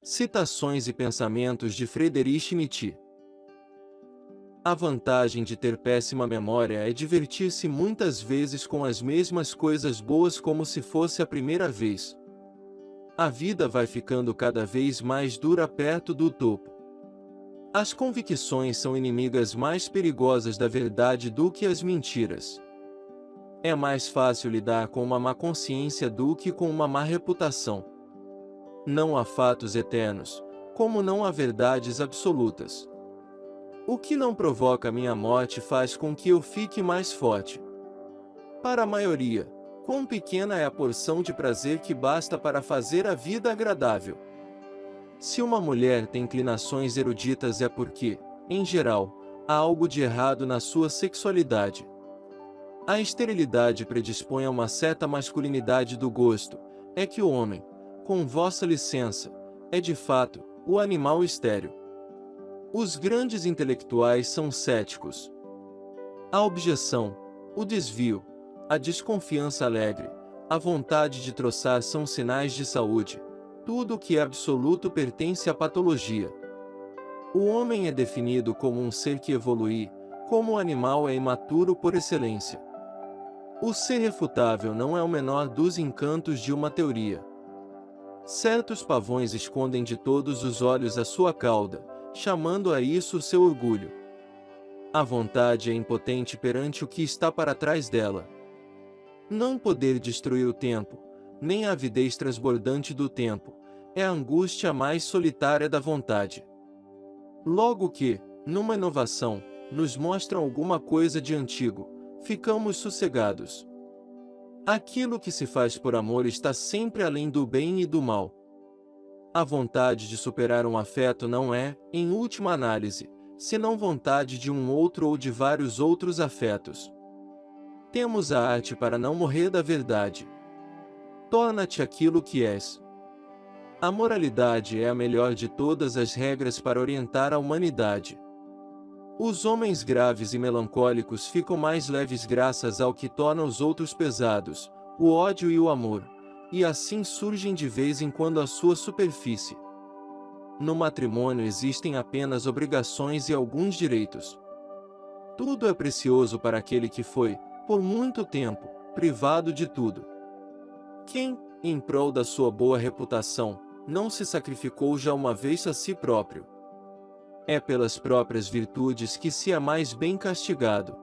Citações e pensamentos de Friedrich Nietzsche. A vantagem de ter péssima memória é divertir-se muitas vezes com as mesmas coisas boas como se fosse a primeira vez. A vida vai ficando cada vez mais dura perto do topo. As convicções são inimigas mais perigosas da verdade do que as mentiras. É mais fácil lidar com uma má consciência do que com uma má reputação. Não há fatos eternos, como não há verdades absolutas. O que não provoca minha morte faz com que eu fique mais forte. Para a maioria, quão pequena é a porção de prazer que basta para fazer a vida agradável. Se uma mulher tem inclinações eruditas é porque, em geral, há algo de errado na sua sexualidade. A esterilidade predispõe a uma certa masculinidade do gosto, é que o homem, com vossa licença, é de fato, o animal estéril. Os grandes intelectuais são céticos. A objeção, o desvio, a desconfiança alegre, a vontade de troçar são sinais de saúde. Tudo o que é absoluto pertence à patologia. O homem é definido como um ser que evolui, como o animal é imaturo por excelência. O ser refutável não é o menor dos encantos de uma teoria. Certos pavões escondem de todos os olhos a sua cauda, chamando a isso seu orgulho. A vontade é impotente perante o que está para trás dela. Não poder destruir o tempo, nem a avidez transbordante do tempo, é a angústia mais solitária da vontade. Logo que, numa inovação, nos mostram alguma coisa de antigo, ficamos sossegados. Aquilo que se faz por amor está sempre além do bem e do mal. A vontade de superar um afeto não é, em última análise, senão vontade de um outro ou de vários outros afetos. Temos a arte para não morrer da verdade. Torna-te aquilo que és. A moralidade é a melhor de todas as regras para orientar a humanidade. Os homens graves e melancólicos ficam mais leves graças ao que torna os outros pesados, o ódio e o amor, e assim surgem de vez em quando à sua superfície. No matrimônio existem apenas obrigações e alguns direitos. Tudo é precioso para aquele que foi, por muito tempo, privado de tudo. Quem, em prol da sua boa reputação, não se sacrificou já uma vez a si próprio? É pelas próprias virtudes que se é mais bem castigado.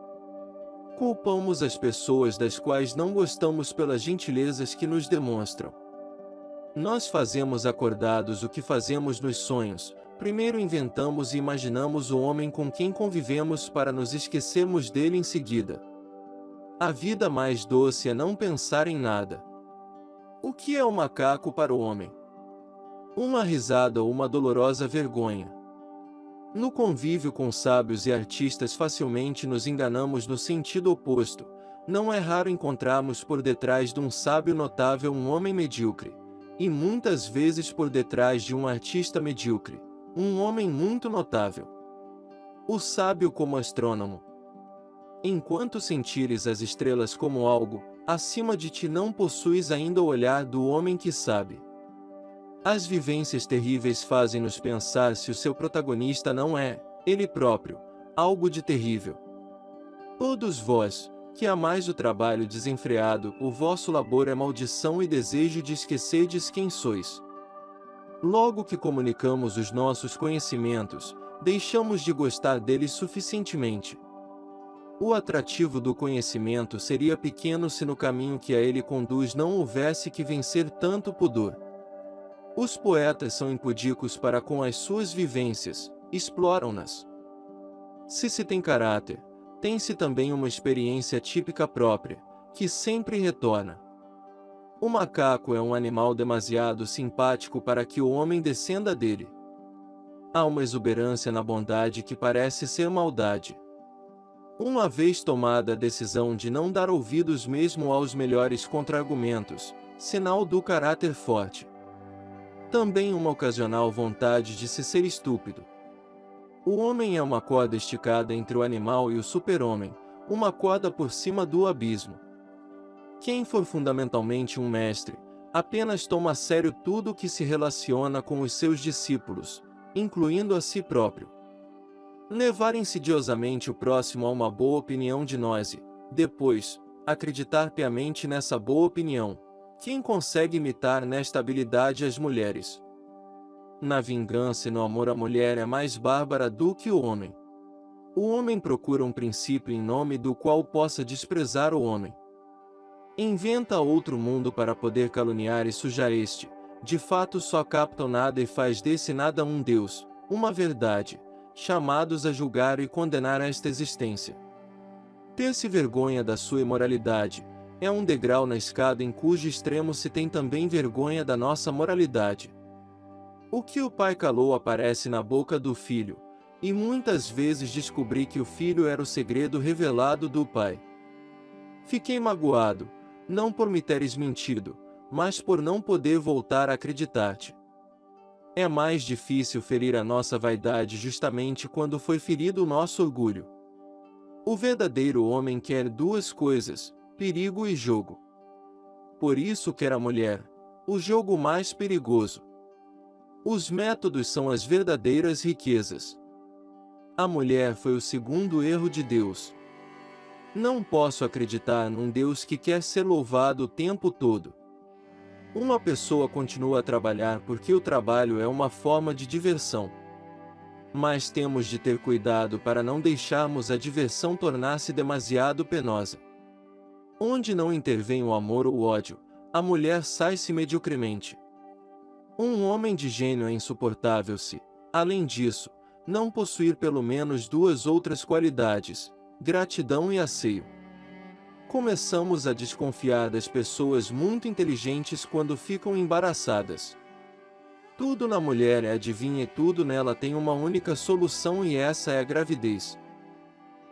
Culpamos as pessoas das quais não gostamos pelas gentilezas que nos demonstram. Nós fazemos acordados o que fazemos nos sonhos, primeiro inventamos e imaginamos o homem com quem convivemos para nos esquecermos dele em seguida. A vida mais doce é não pensar em nada. O que é o macaco para o homem? Uma risada ou uma dolorosa vergonha. No convívio com sábios e artistas facilmente nos enganamos no sentido oposto. Não é raro encontrarmos por detrás de um sábio notável um homem medíocre, e muitas vezes por detrás de um artista medíocre, um homem muito notável. O sábio como astrônomo. Enquanto sentires as estrelas como algo, acima de ti não possuis ainda o olhar do homem que sabe. As vivências terríveis fazem-nos pensar se o seu protagonista não é, ele próprio, algo de terrível. Todos vós, que amais o trabalho desenfreado, o vosso labor é maldição e desejo de esquecerdes quem sois. Logo que comunicamos os nossos conhecimentos, deixamos de gostar deles suficientemente. O atrativo do conhecimento seria pequeno se no caminho que a ele conduz não houvesse que vencer tanto pudor. Os poetas são impudicos para com as suas vivências, exploram-nas. Se se tem caráter, tem-se também uma experiência típica própria, que sempre retorna. O macaco é um animal demasiado simpático para que o homem descenda dele. Há uma exuberância na bondade que parece ser maldade. Uma vez tomada a decisão de não dar ouvidos mesmo aos melhores contra-argumentos, sinal do caráter forte. Também uma ocasional vontade de se ser estúpido. O homem é uma corda esticada entre o animal e o super-homem, uma corda por cima do abismo. Quem for fundamentalmente um mestre, Apenas toma a sério tudo o que se relaciona com os seus discípulos, incluindo a si próprio. Levar insidiosamente o próximo a uma boa opinião de nós e, depois, acreditar piamente nessa boa opinião. Quem consegue imitar nesta habilidade as mulheres? Na vingança e no amor a mulher é mais bárbara do que o homem. O homem procura um princípio em nome do qual possa desprezar o homem. Inventa outro mundo para poder caluniar e sujar este. De fato só capta o nada e faz desse nada um Deus, uma verdade, chamados a julgar e condenar esta existência. Ter-se vergonha da sua imoralidade é um degrau na escada em cujo extremo se tem também vergonha da nossa moralidade. O que o pai calou aparece na boca do filho, e muitas vezes descobri que o filho era o segredo revelado do pai. Fiquei magoado, não por me teres mentido, mas por não poder voltar a acreditar-te. É mais difícil ferir a nossa vaidade justamente quando foi ferido o nosso orgulho. O verdadeiro homem quer duas coisas, perigo e jogo. Por isso quer a mulher, o jogo mais perigoso. Os métodos são as verdadeiras riquezas. A mulher foi o segundo erro de Deus. Não posso acreditar num Deus que quer ser louvado o tempo todo. Uma pessoa continua a trabalhar porque o trabalho é uma forma de diversão. Mas temos de ter cuidado para não deixarmos a diversão tornar-se demasiado penosa. Onde não intervém o amor ou o ódio, a mulher sai-se mediocremente. Um homem de gênio é insuportável se, além disso, não possuir pelo menos duas outras qualidades, gratidão e asseio. Começamos a desconfiar das pessoas muito inteligentes quando ficam embaraçadas. Tudo na mulher é adivinha e tudo nela tem uma única solução e essa é a gravidez.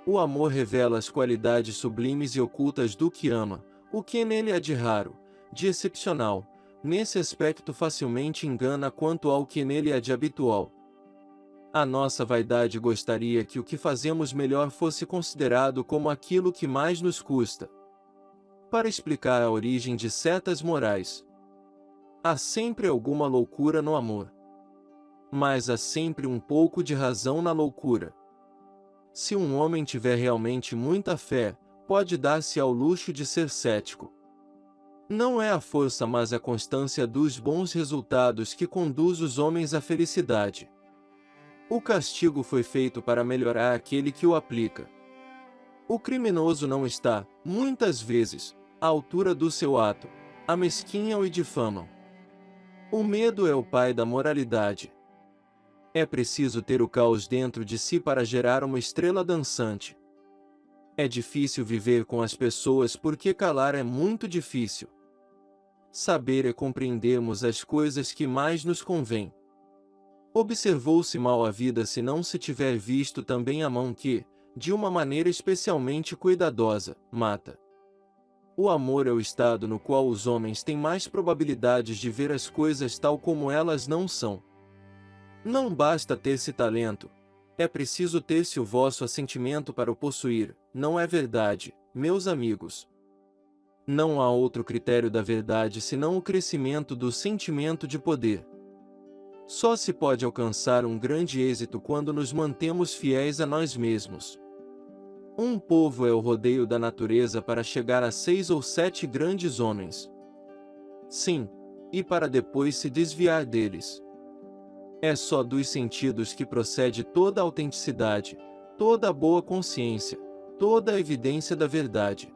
O amor revela as qualidades sublimes e ocultas do que ama, o que nele é de raro, de excepcional, nesse aspecto facilmente engana quanto ao que nele é de habitual. A nossa vaidade gostaria que o que fazemos melhor fosse considerado como aquilo que mais nos custa. Para explicar a origem de certas morais, há sempre alguma loucura no amor. Mas há sempre um pouco de razão na loucura. Se um homem tiver realmente muita fé, pode dar-se ao luxo de ser cético. Não é a força mas a constância dos bons resultados que conduz os homens à felicidade. O castigo foi feito para melhorar aquele que o aplica. O criminoso não está, muitas vezes, à altura do seu ato, amesquinham e difamam. O medo é o pai da moralidade. É preciso ter o caos dentro de si para gerar uma estrela dançante. É difícil viver com as pessoas porque calar é muito difícil. Saber é compreendermos as coisas que mais nos convém. Observou-se mal a vida se não se tiver visto também a mão que, de uma maneira especialmente cuidadosa, mata. O amor é o estado no qual os homens têm mais probabilidades de ver as coisas tal como elas não são. Não basta ter-se talento, é preciso ter-se o vosso assentimento para o possuir, não é verdade, meus amigos? Não há outro critério da verdade senão o crescimento do sentimento de poder. Só se pode alcançar um grande êxito quando nos mantemos fiéis a nós mesmos. Um povo é o rodeio da natureza para chegar a 6 ou 7 grandes homens. Sim, e para depois se desviar deles. É só dos sentidos que procede toda a autenticidade, toda a boa consciência, toda a evidência da verdade.